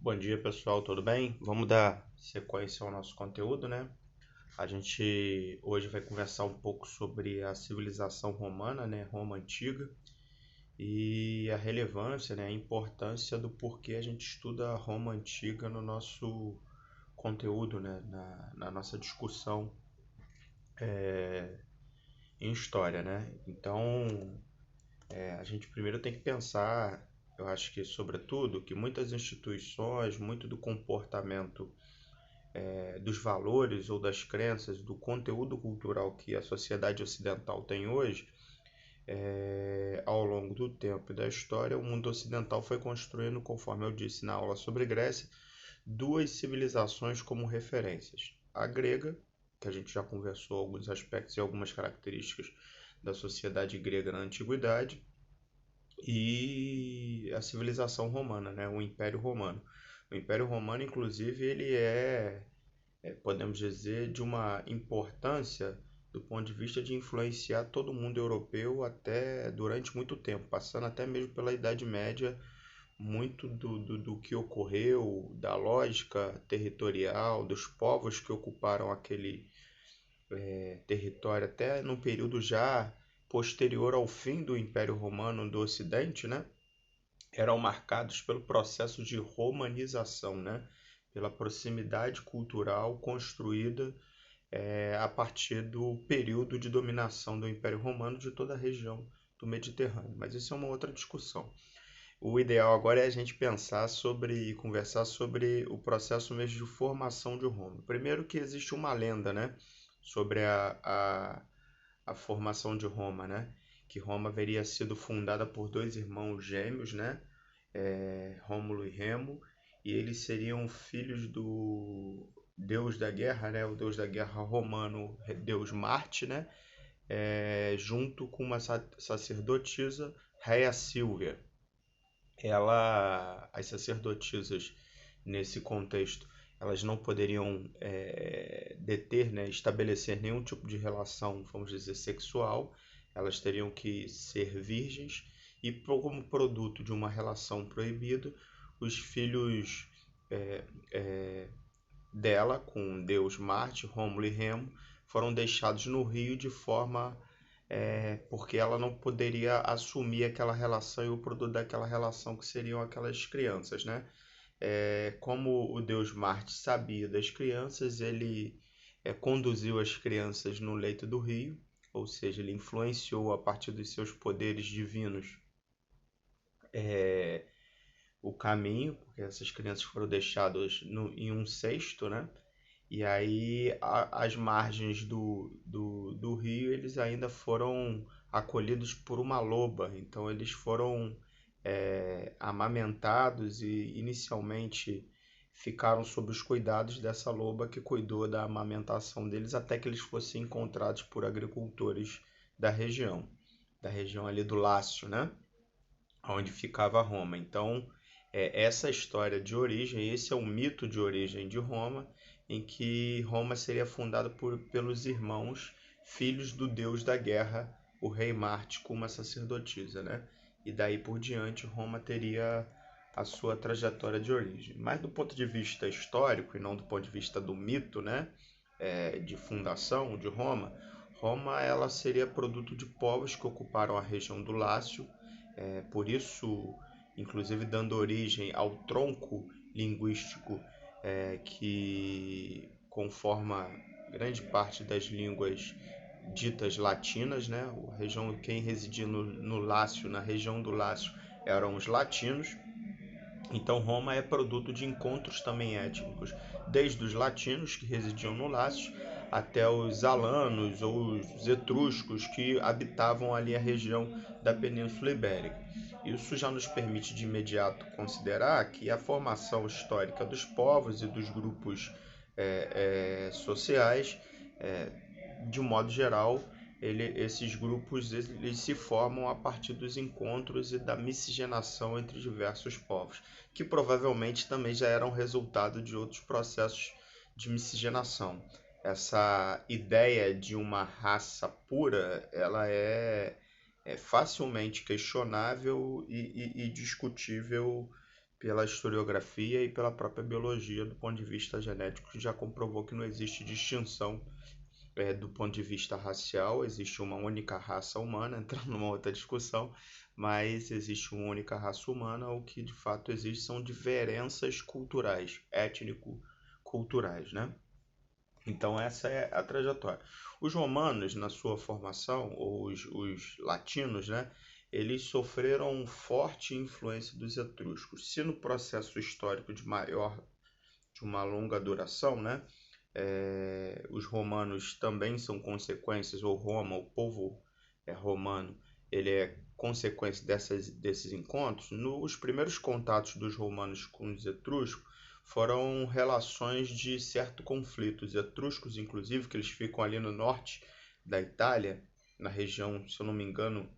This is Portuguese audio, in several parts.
Bom dia, pessoal, tudo bem? Vamos dar sequência ao nosso conteúdo, né? A gente hoje vai conversar um pouco sobre a civilização romana, né? Roma antiga e a relevância, né? A importância do porquê a gente estuda a Roma antiga no nosso conteúdo, né? Na nossa discussão em história, né? Então, a gente primeiro tem que pensar, eu acho que sobretudo, que muitas instituições, muito do comportamento dos valores ou das crenças, do conteúdo cultural que a sociedade ocidental tem hoje, ao longo do tempo e da história, o mundo ocidental foi construindo, conforme eu disse na aula sobre Grécia, duas civilizações como referências. A grega, que a gente já conversou alguns aspectos e algumas características da sociedade grega na antiguidade, e a civilização romana, né? O Império Romano. O Império Romano, inclusive, ele podemos dizer, de uma importância do ponto de vista de influenciar todo o mundo europeu até durante muito tempo, passando até mesmo pela Idade Média, muito do que ocorreu, da lógica territorial, dos povos que ocuparam aquele território, até no período já posterior ao fim do Império Romano do Ocidente, né? Eram marcados pelo processo de romanização, né? Pela proximidade cultural construída a partir do período de dominação do Império Romano de toda a região do Mediterrâneo. Mas isso é uma outra discussão. O ideal agora é a gente pensar sobre e conversar sobre o processo mesmo de formação de Roma. Primeiro que existe uma lenda, né, sobre a formação de Roma, né, que Roma haveria sido fundada por dois irmãos gêmeos, né, Rômulo e Remo, e eles seriam filhos do deus da guerra, né, o deus da guerra romano, deus Marte, né, junto com uma sacerdotisa, Rhea Silvia. As sacerdotisas nesse contexto, elas não poderiam deter, né, estabelecer nenhum tipo de relação, vamos dizer, sexual. Elas teriam que ser virgens e, como produto de uma relação proibida, os filhos é, é, dela, com Deus Marte, Rômulo e Remo, foram deixados no rio de forma porque ela não poderia assumir aquela relação e o produto daquela relação que seriam aquelas crianças, né? Como o Deus Marte sabia das crianças, ele conduziu as crianças no leito do rio, ou seja, ele influenciou a partir dos seus poderes divinos o caminho, porque essas crianças foram deixadas em um cesto, né? E aí, as margens do rio, eles ainda foram acolhidos por uma loba. Então, eles foram amamentados e inicialmente ficaram sob os cuidados dessa loba que cuidou da amamentação deles até que eles fossem encontrados por agricultores da região ali do Lácio, né? Onde ficava Roma. Então, essa história de origem, esse é o mito de origem de Roma, em que Roma seria fundada pelos irmãos, filhos do deus da guerra, o rei Marte, com uma sacerdotisa, né? E daí por diante, Roma teria a sua trajetória de origem. Mas do ponto de vista histórico e não do ponto de vista do mito, né? De fundação de Roma, Roma ela seria produto de povos que ocuparam a região do Lácio, por isso, inclusive dando origem ao tronco linguístico que conforma grande parte das línguas ditas latinas, né? Quem residia no Lácio, na região do Lácio, eram os latinos. Então Roma é produto de encontros também étnicos, desde os latinos que residiam no Lácio até os alanos ou os etruscos que habitavam ali a região da Península Ibérica. Isso já nos permite de imediato considerar que a formação histórica dos povos e dos grupos sociais, é, de um modo geral, esses grupos eles se formam a partir dos encontros e da miscigenação entre diversos povos, que provavelmente também já eram resultado de outros processos de miscigenação. Essa ideia de uma raça pura, ela é facilmente questionável e discutível pela historiografia e pela própria biologia do ponto de vista genético, que já comprovou que não existe distinção do ponto de vista racial, existe uma única raça humana, entrando numa outra discussão, mas existe uma única raça humana, o que de fato existe são diferenças culturais, étnico-culturais, né? Então essa é a trajetória. Os romanos, na sua formação, ou os latinos, né, eles sofreram forte influência dos etruscos. Se no processo histórico de uma longa duração, né, os romanos também são consequências, ou Roma, o povo romano, ele é consequência desses encontros. Nos primeiros contatos dos romanos com os etruscos foram relações de certo conflito. Os etruscos, inclusive, que eles ficam ali no norte da Itália, na região, se eu não me engano,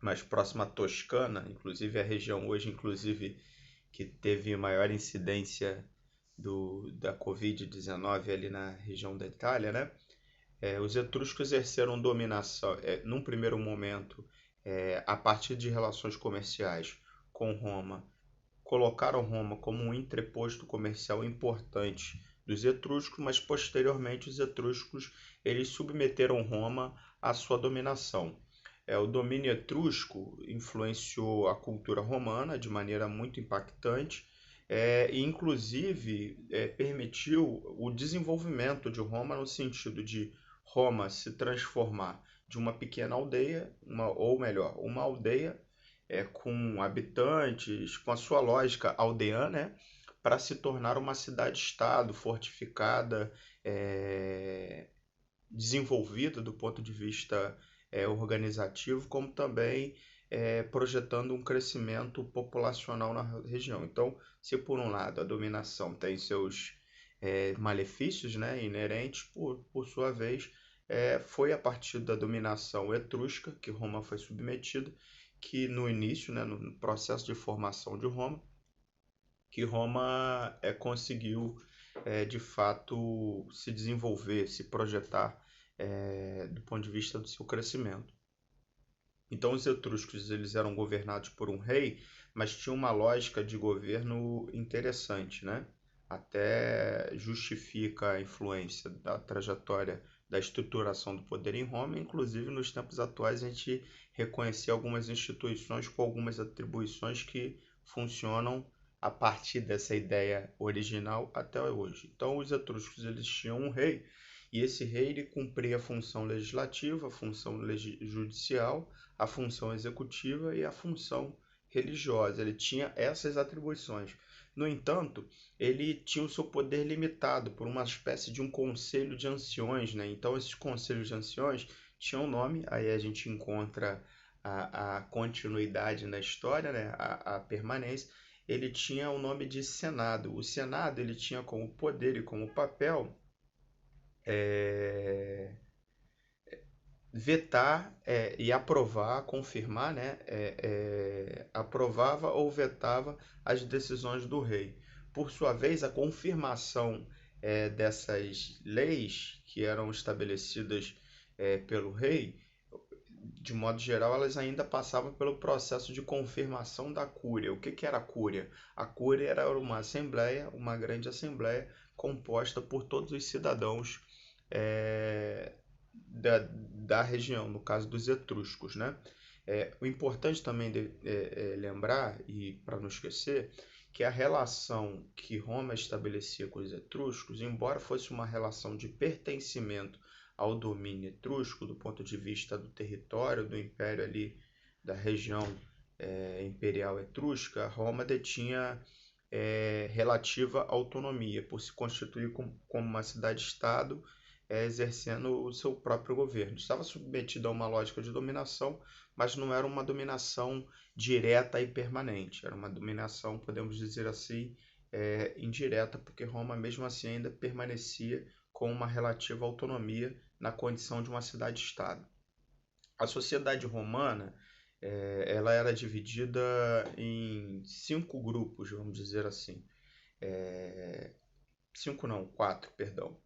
mais próxima à Toscana, inclusive a região hoje, inclusive, que teve maior incidência da Covid-19 ali na região da Itália, né? Os etruscos exerceram dominação, num primeiro momento, a partir de relações comerciais com Roma, colocaram Roma como um entreposto comercial importante dos etruscos, mas posteriormente os etruscos eles submeteram Roma à sua dominação. O domínio etrusco influenciou a cultura romana de maneira muito impactante, e inclusive permitiu o desenvolvimento de Roma no sentido de Roma se transformar de uma pequena aldeia, ou melhor, uma aldeia com habitantes, com a sua lógica aldeana, né, para se tornar uma cidade-estado fortificada, é, desenvolvida do ponto de vista organizativo, como também projetando um crescimento populacional na região. Então, se por um lado a dominação tem seus malefícios, né, inerentes, por sua vez, foi a partir da dominação etrusca que Roma foi submetida, que no início, né, no processo de formação de Roma, que Roma conseguiu de fato se desenvolver, se projetar do ponto de vista do seu crescimento. Então os etruscos eles eram governados por um rei, mas tinha uma lógica de governo interessante, né? Até justifica a influência da trajetória da estruturação do poder em Roma, inclusive nos tempos atuais a gente reconhecer algumas instituições com algumas atribuições que funcionam a partir dessa ideia original até hoje. Então os etruscos eles tinham um rei e esse rei ele cumpria a função legislativa, a função judicial, a função executiva e a função religiosa. Ele tinha essas atribuições. No entanto, ele tinha o seu poder limitado por uma espécie de um conselho de anciões, né? Então, esses conselhos de anciões tinham um nome, aí a gente encontra a continuidade na história, né? A permanência. Ele tinha o nome de Senado. O Senado ele tinha como poder e como papel vetar e aprovar, confirmar, né? Aprovava ou vetava as decisões do rei. Por sua vez, a confirmação dessas leis que eram estabelecidas pelo rei, de modo geral, elas ainda passavam pelo processo de confirmação da cúria. O que que era a cúria? A cúria era uma assembleia, uma grande assembleia, composta por todos os cidadãos da região, no caso dos etruscos, né? O importante também lembrar, e para não esquecer, que a relação que Roma estabelecia com os etruscos, embora fosse uma relação de pertencimento ao domínio etrusco, do ponto de vista do território, do império ali, da região imperial etrusca, Roma detinha relativa autonomia, por se constituir como uma cidade-estado, exercendo o seu próprio governo. Estava submetido a uma lógica de dominação, mas não era uma dominação direta e permanente. Era uma dominação, podemos dizer assim, indireta, porque Roma, mesmo assim, ainda permanecia com uma relativa autonomia na condição de uma cidade-estado. A sociedade romana ela era dividida em 5 grupos, vamos dizer assim. 5 não, 4, perdão.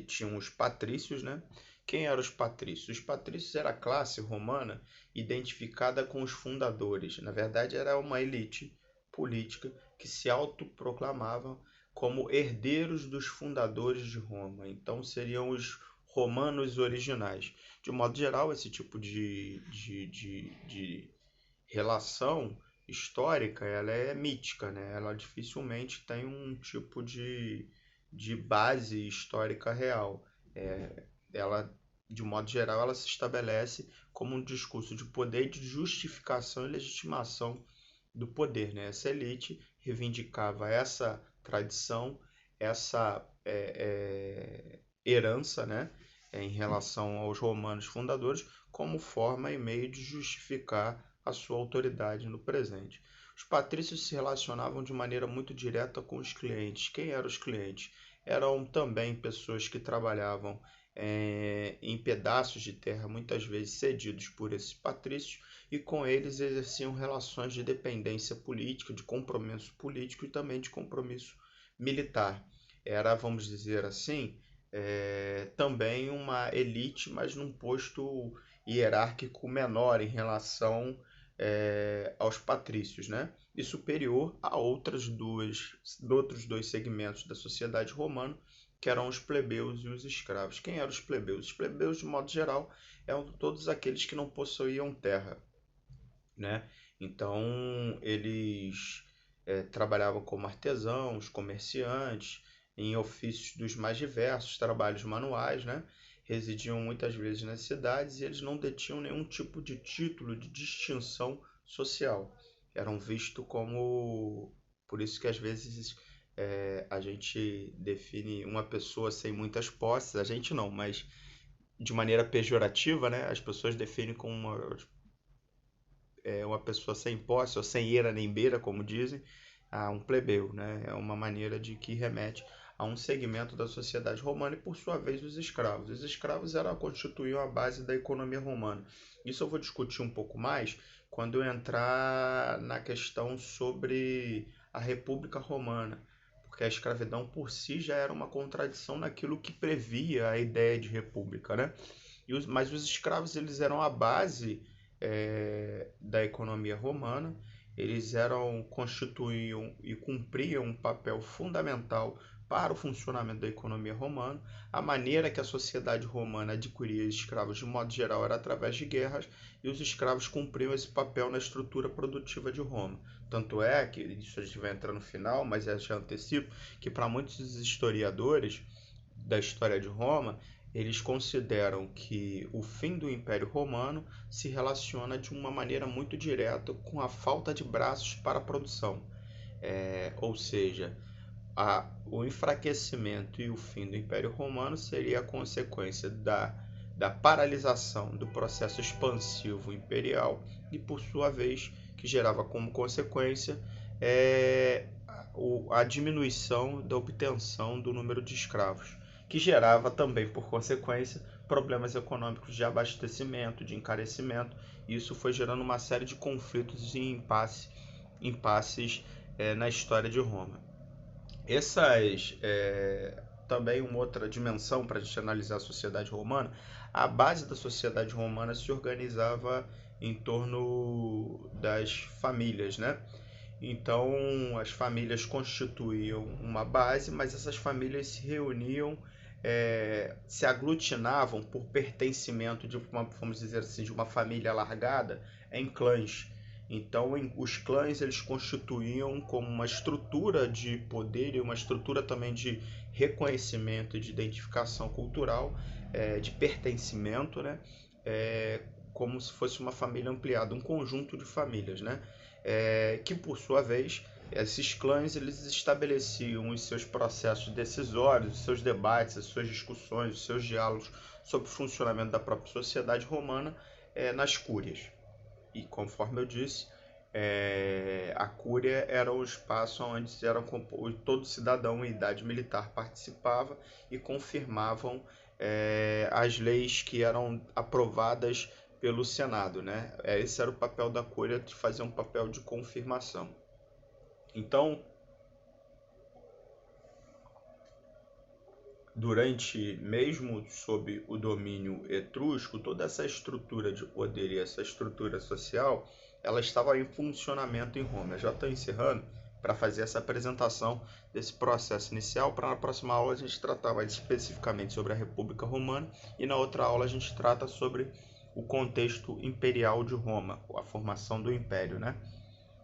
Tinham os patrícios, né, Quem eram os patrícios? Os patrícios era a classe romana identificada com os fundadores. Na verdade, era uma elite política que se autoproclamavam como herdeiros dos fundadores de Roma. Então, seriam os romanos originais. De um modo geral, esse tipo de relação histórica, ela é mítica, né? Ela dificilmente tem um tipo de base histórica real. Ela, de um modo geral, ela se estabelece como um discurso de poder e de justificação e legitimação do poder, né? Essa elite reivindicava essa tradição, essa herança, né? Em relação aos romanos fundadores, como forma e meio de justificar a sua autoridade no presente. Os patrícios se relacionavam de maneira muito direta com os clientes. Quem eram os clientes? Eram também pessoas que trabalhavam em pedaços de terra, muitas vezes cedidos por esses patrícios, e com eles exerciam relações de dependência política, de compromisso político e também de compromisso militar. Era, vamos dizer assim, também uma elite, mas num posto hierárquico menor em relação aos patrícios, né? E superior a outros dois segmentos da sociedade romana, que eram os plebeus e os escravos. Quem eram os plebeus? Os plebeus, de modo geral, eram todos aqueles que não possuíam terra, né? Então, eles trabalhavam como artesãos, comerciantes, em ofícios dos mais diversos, trabalhos manuais, né? Residiam muitas vezes nas cidades e eles não detinham nenhum tipo de título de distinção social. Eram vistos como... Por isso que às vezes a gente define uma pessoa sem muitas posses, a gente não, mas de maneira pejorativa, né? As pessoas definem como uma pessoa sem posse, ou sem eira nem beira, como dizem, a um plebeu, né? É uma maneira de que remete a um segmento da sociedade romana e, por sua vez, os escravos. Os escravos constituíam a base da economia romana. Isso eu vou discutir um pouco mais quando eu entrar na questão sobre a República Romana, porque a escravidão por si já era uma contradição naquilo que previa a ideia de república, né? Mas os escravos eles eram a base da economia romana. Eles constituíam e cumpriam um papel fundamental para o funcionamento da economia romana. A maneira que a sociedade romana adquiria escravos, de modo geral, era através de guerras, e os escravos cumpriam esse papel na estrutura produtiva de Roma. Tanto é que, isso a gente vai entrar no final, mas já antecipo, que para muitos historiadores da história de Roma, eles consideram que o fim do Império Romano se relaciona de uma maneira muito direta com a falta de braços para a produção. Ou seja, o enfraquecimento e o fim do Império Romano seria a consequência da paralisação do processo expansivo imperial e, por sua vez, que gerava como consequência a diminuição da obtenção do número de escravos, que gerava também, por consequência, problemas econômicos de abastecimento, de encarecimento. E isso foi gerando uma série de conflitos e impasses na história de Roma. Também uma outra dimensão para a gente analisar a sociedade romana, a base da sociedade romana se organizava em torno das famílias, né? Então, as famílias constituíam uma base, mas essas famílias se reuniam, se aglutinavam por pertencimento vamos dizer assim, de uma família alargada em clãs. Então, os clãs eles constituíam como uma estrutura de poder e uma estrutura também de reconhecimento e de identificação cultural, de pertencimento, né? Como se fosse uma família ampliada, um conjunto de famílias, né? Que por sua vez esses clãs eles estabeleciam os seus processos decisórios, os seus debates, as suas discussões, os seus diálogos sobre o funcionamento da própria sociedade romana nas cúrias. E conforme eu disse, a cúria era o espaço onde todo cidadão em idade militar participava e confirmavam as leis que eram aprovadas pelo Senado, né? Esse era o papel da cúria, de fazer um papel de confirmação. Então, durante, mesmo sob o domínio etrusco, toda essa estrutura de poder e essa estrutura social, ela estava em funcionamento em Roma. Eu já estou encerrando para fazer essa apresentação desse processo inicial, para na próxima aula a gente tratar mais especificamente sobre a República Romana e na outra aula a gente trata sobre o contexto imperial de Roma, a formação do império, né?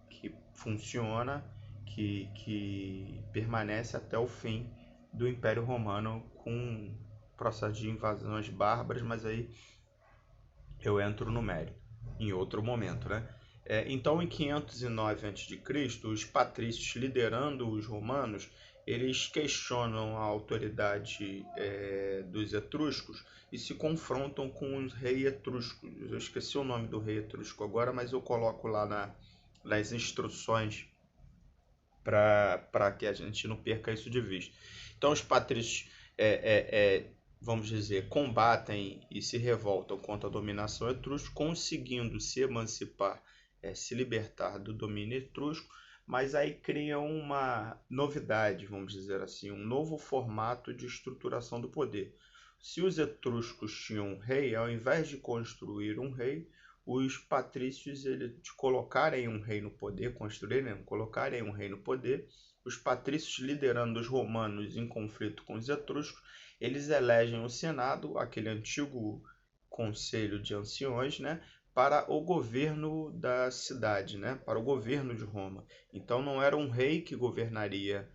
Que funciona, que permanece até o fim do Império Romano com processo de invasões bárbaras, mas aí eu entro no mérito em outro momento, né? Então, em 509 a.C., os patrícios liderando os romanos, eles questionam a autoridade dos etruscos e se confrontam com os reis etruscos. Eu esqueci o nome do rei etrusco agora, mas eu coloco lá nas instruções para que a gente não perca isso de vista. Então, os patrícios, vamos dizer, combatem e se revoltam contra a dominação etrusca, conseguindo se emancipar, se libertar do domínio etrusco, mas aí criam uma novidade, vamos dizer assim, um novo formato de estruturação do poder. Se os etruscos tinham um rei, ao invés de construir um rei, os patrícios de colocarem um rei no poder, construírem, colocarem um rei no poder, os patrícios liderando os romanos em conflito com os etruscos, eles elegem o Senado, aquele antigo conselho de anciões, né, para o governo da cidade, né, para o governo de Roma. Então não era um rei que governaria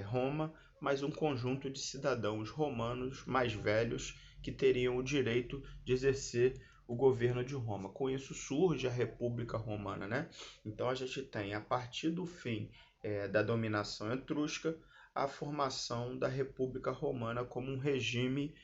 Roma, mas um conjunto de cidadãos romanos mais velhos que teriam o direito de exercer o governo de Roma. Com isso surge a República Romana, né? Então a gente tem, a partir do fim da dominação etrusca, a formação da República Romana como um regime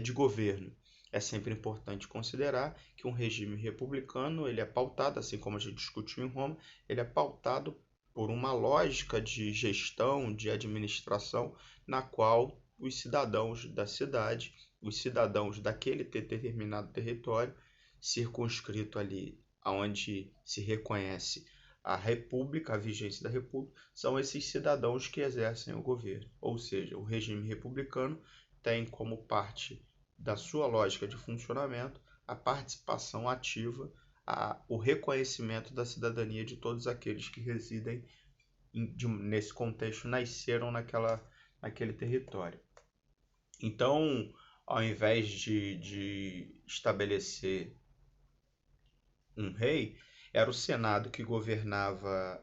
de governo. É sempre importante considerar que um regime republicano, ele é pautado, assim como a gente discutiu em Roma, ele é pautado por uma lógica de gestão, de administração, na qual os cidadãos da cidade, os cidadãos daquele determinado território, circunscrito ali onde se reconhece a República, a vigência da República, são esses cidadãos que exercem o governo. Ou seja, o regime republicano tem como parte da sua lógica de funcionamento a participação ativa, o reconhecimento da cidadania de todos aqueles que residem nesse contexto, nasceram naquele território. Então, ao invés de estabelecer um rei, era o Senado que governava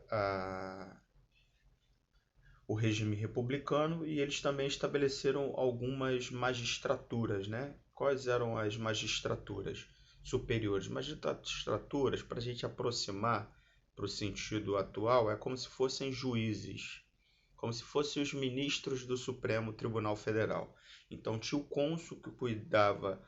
o regime republicano e eles também estabeleceram algumas magistraturas, né? Quais eram as magistraturas superiores? Magistraturas, para a gente aproximar para o sentido atual, é como se fossem juízes, como se fossem os ministros do Supremo Tribunal Federal. Então tinha o cônsul que cuidava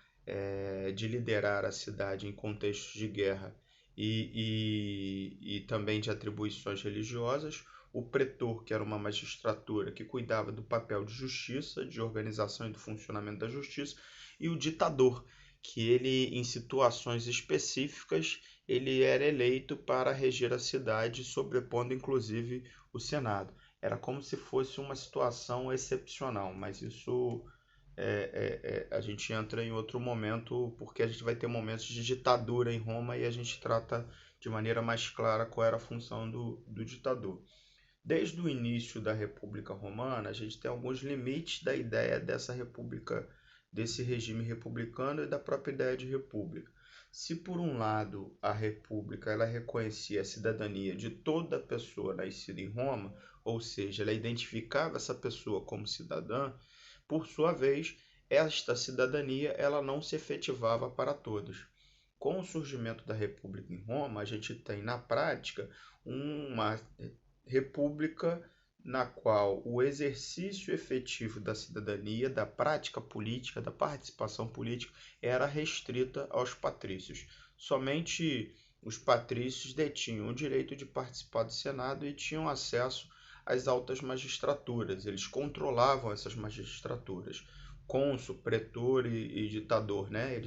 de liderar a cidade em contextos de guerra e também de atribuições religiosas, o pretor, que era uma magistratura que cuidava do papel de justiça, de organização e do funcionamento da justiça, e o ditador, que ele, em situações específicas, ele era eleito para reger a cidade, sobrepondo inclusive o Senado. Era como se fosse uma situação excepcional, mas isso a gente entra em outro momento, porque a gente vai ter momentos de ditadura em Roma e a gente trata de maneira mais clara qual era a função do ditador. Desde o início da República Romana, a gente tem alguns limites da ideia dessa república, desse regime republicano e da própria ideia de república. Se por um lado a república ela reconhecia a cidadania de toda pessoa nascida em Roma, ou seja, ela identificava essa pessoa como cidadã, por sua vez, esta cidadania ela não se efetivava para todos. Com o surgimento da república em Roma, a gente tem na prática uma república na qual o exercício efetivo da cidadania, da prática política, da participação política era restrita aos patrícios. Somente os patrícios detinham o direito de participar do Senado e tinham acesso às altas magistraturas. Eles controlavam essas magistraturas. Cônsul, pretor e ditador, né?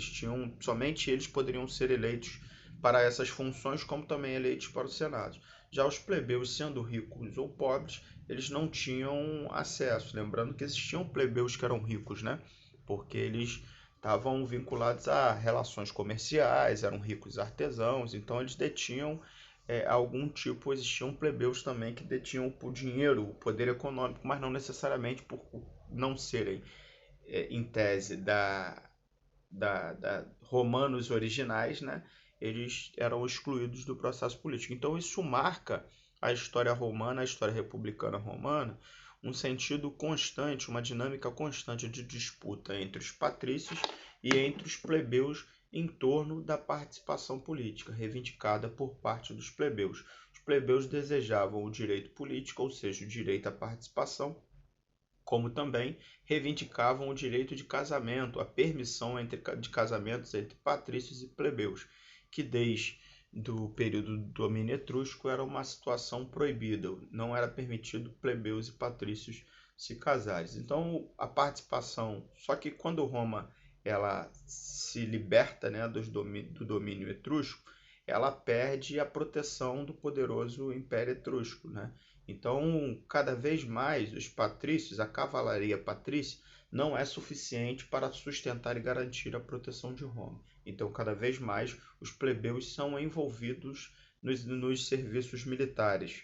Somente eles poderiam ser eleitos para essas funções, como também eleitos para o Senado. Já os plebeus, sendo ricos ou pobres, eles não tinham acesso. Lembrando que existiam plebeus que eram ricos, né? Porque eles estavam vinculados a relações comerciais, eram ricos artesãos, então eles detinham algum tipo, existiam plebeus também que detinham o dinheiro, o poder econômico, mas não necessariamente por não serem, em tese, da romanos originais, né? Eles eram excluídos do processo político. Então isso marca a história romana, a história republicana romana, um sentido constante, uma dinâmica constante de disputa entre os patrícios e entre os plebeus em torno da participação política, reivindicada por parte dos plebeus. Os plebeus desejavam o direito político, ou seja, o direito à participação, como também reivindicavam o direito de casamento, a permissão de casamentos entre patrícios e plebeus, que desde o período do domínio etrusco era uma situação proibida, não era permitido plebeus e patrícios se casarem. Então a participação, só que quando Roma ela se liberta, né, do domínio etrusco, ela perde a proteção do poderoso Império Etrusco, né? Então, cada vez mais, os patrícios, a cavalaria patrícia, não é suficiente para sustentar e garantir a proteção de Roma. Então, cada vez mais, os plebeus são envolvidos nos serviços militares.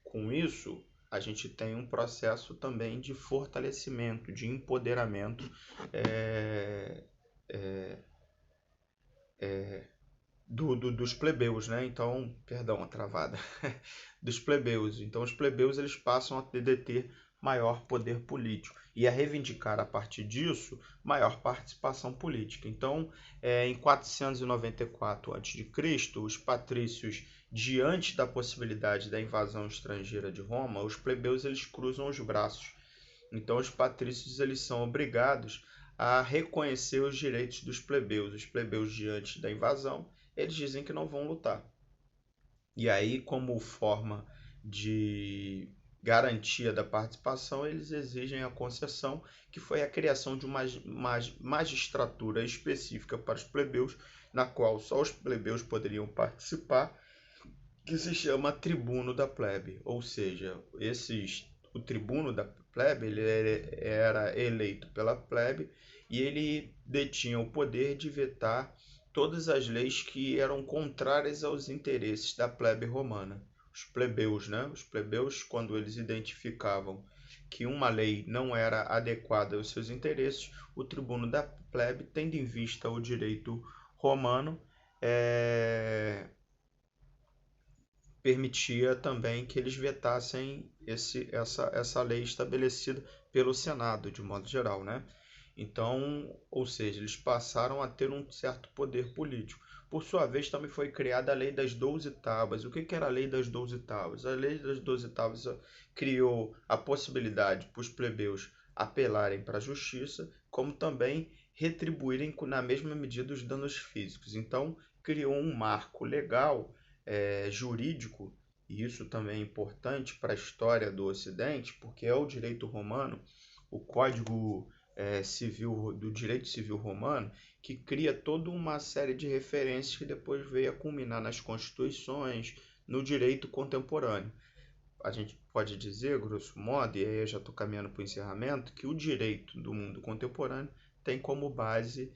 Com isso, a gente tem um processo também de fortalecimento, de empoderamento é, é, dos plebeus, né? Então, perdão, a travada, dos plebeus. Então, os plebeus eles passam a deter maior poder político e a reivindicar a partir disso maior participação política. Então, em 494 a.C., os patrícios, diante da possibilidade da invasão estrangeira de Roma, os plebeus eles cruzam os braços. Então, os patrícios eles são obrigados a reconhecer os direitos dos plebeus. Os plebeus, diante da invasão, eles dizem que não vão lutar. E aí, como forma de garantia da participação, eles exigem a concessão, que foi a criação de uma magistratura específica para os plebeus, na qual só os plebeus poderiam participar, que se chama tribuno da plebe. Ou seja, o tribuno da plebe ele era eleito pela plebe e ele detinha o poder de vetar todas as leis que eram contrárias aos interesses da plebe romana. Os plebeus, né? Os plebeus, quando eles identificavam que uma lei não era adequada aos seus interesses, o tribuno da plebe, tendo em vista o direito romano, permitia também que eles vetassem essa lei estabelecida pelo Senado, de modo geral, né? Então, ou seja, eles passaram a ter um certo poder político. Por sua vez, também foi criada a Lei das 12 Tábuas. O que era a Lei das 12 Tábuas? A Lei das 12 Tábuas criou a possibilidade para os plebeus apelarem para a justiça, como também retribuírem na mesma medida os danos físicos. Então, criou um marco legal, jurídico, e isso também é importante para a história do Ocidente, porque é o direito romano, o Código Civil do Direito Civil Romano, que cria toda uma série de referências que depois veio a culminar nas constituições, no direito contemporâneo. A gente pode dizer, grosso modo, e aí eu já estou caminhando para o encerramento, que o direito do mundo contemporâneo tem como base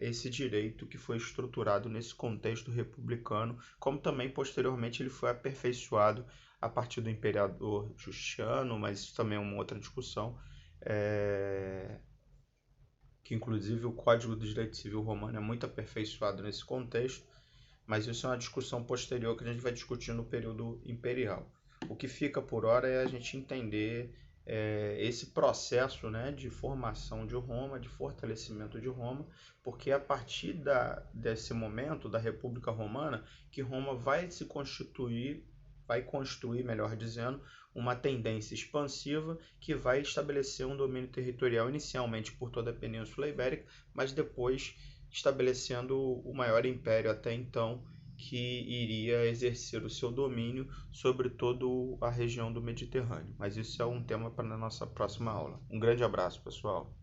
esse direito que foi estruturado nesse contexto republicano, como também posteriormente ele foi aperfeiçoado a partir do imperador Justiniano, mas isso também é uma outra discussão, que inclusive o Código do Direito Civil Romano é muito aperfeiçoado nesse contexto, mas isso é uma discussão posterior que a gente vai discutir no período imperial. O que fica por hora é a gente entender esse processo, né, de formação de Roma, de fortalecimento de Roma, porque é a partir desse momento da República Romana que Roma vai se constituir, vai construir, melhor dizendo, uma tendência expansiva que vai estabelecer um domínio territorial inicialmente por toda a Península Ibérica, mas depois estabelecendo o maior império até então, que iria exercer o seu domínio sobre toda a região do Mediterrâneo. Mas isso é um tema para a nossa próxima aula. Um grande abraço, pessoal.